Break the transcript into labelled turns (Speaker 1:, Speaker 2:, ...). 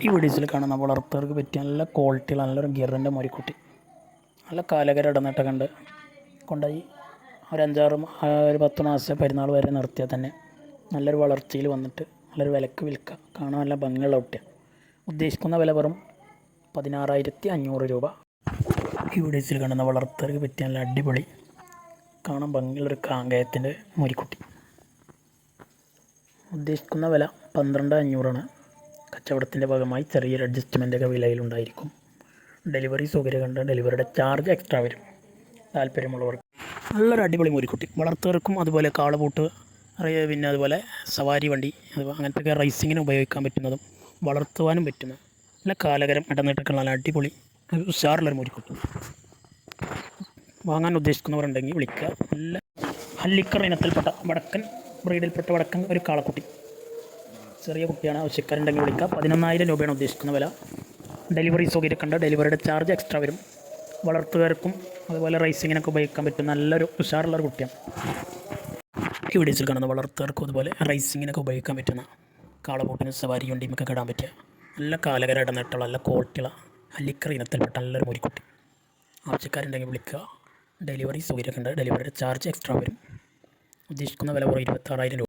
Speaker 1: ഈ വീഡിയോസിൽ കാണുന്ന വളർത്തവർക്ക് പറ്റിയ നല്ല ക്വാളിറ്റിയുള്ള നല്ലൊരു ഗിറിൻ്റെ മുരിക്കുട്ടി, നല്ല കാലകര ഇടന്നിട്ട് കണ്ട് കൊണ്ടുപോയി ഒരു 10 മാസം പെരുന്നാൾ വരെ നിർത്തിയാൽ തന്നെ നല്ലൊരു വളർച്ചയിൽ വന്നിട്ട് നല്ലൊരു വിലക്ക് വിൽക്കുക. കാണാൻ നല്ല ഭംഗിയുള്ള കുട്ടിയാണ്. ഉദ്ദേശിക്കുന്ന വില വെറും 16,500 രൂപ. ഈ വീഡിയോസിൽ കാണുന്ന വളർത്തവർക്ക് പറ്റിയ നല്ല അടിപൊളി കാണാൻ ഭംഗിയുള്ളൊരു കാങ്കയത്തിൻ്റെ മുരിക്കുട്ടി. ഉദ്ദേശിക്കുന്ന വില 12,500 കച്ചവടത്തിൻ്റെ ഭാഗമായി ചെറിയൊരു അഡ്ജസ്റ്റ്മെൻ്റൊക്കെ വിലയിലുണ്ടായിരിക്കും. ഡെലിവറി സൗകര്യം കണ്ട് ഡെലിവറിയുടെ ചാർജ് എക്സ്ട്രാ വരും. താല്പര്യമുള്ളവർക്ക് നല്ലൊരു അടിപൊളി മുരിക്കുട്ടി. വളർത്തവർക്കും അതുപോലെ കാളപൂട്ട്, പിന്നെ അതുപോലെ സവാരി വണ്ടി, അങ്ങനത്തെയൊക്കെ റൈസിങ്ങിന് ഉപയോഗിക്കാൻ പറ്റുന്നതും വളർത്തുവാനും പറ്റുന്ന നല്ല കാലകരം ഇടന്നിട്ടൊക്കെ നല്ല അടിപൊളി ഉഷാറുള്ളൊരു മുരിക്കുട്ടി. വാങ്ങാൻ ഉദ്ദേശിക്കുന്നവരുണ്ടെങ്കിൽ വിളിക്കുക. നല്ല ഹല്ലിക്കർ ഇനത്തിൽപ്പെട്ട വടക്കൻ ബ്രീഡിൽപ്പെട്ട വടക്കൻ ഒരു കാളക്കുട്ടി, ചെറിയ കുട്ടിയാണ്. ആവശ്യക്കാരുണ്ടെങ്കിൽ വിളിക്കുക. 11,000 രൂപയാണ് ഉദ്ദേശിക്കുന്ന വില. ഡെലിവറി സൗകര്യം കണ്ട് ഡെലിവറിയുടെ ചാർജ് എക്സ്ട്രാ വരും. വളർത്തുകാർക്കും അതുപോലെ റൈസിങ്ങിനൊക്കെ ഉപയോഗിക്കാൻ പറ്റും നല്ലൊരു ഉഷാറുള്ളൊരു കുട്ടിയാണ്. ഈ വീഡിയോസിൽ കാണുന്ന വളർത്തുകാർക്കും അതുപോലെ റൈസിങ്ങിനൊക്കെ ഉപയോഗിക്കാൻ പറ്റുന്ന കാളപൂട്ടിനും സവാരി വണ്ടിയുമൊക്കെ കിടാൻ പറ്റിയ നല്ല കാലകര ഇടന്നിട്ടുള്ള നല്ല ക്വാളിറ്റിയുള്ള ഹല്ലിക്കർ ഇനത്തിൽപ്പെട്ട നല്ലൊരു മുരിക്കുട്ടി. ആവശ്യക്കാരുണ്ടെങ്കിൽ വിളിക്കുക. ഡെലിവറി സൗകര്യം കണ്ട് ഡെലിവറിയുടെ ചാർജ് എക്സ്ട്രാ വരും. ഉദ്ദേശിക്കുന്ന വില 26,000 രൂപ.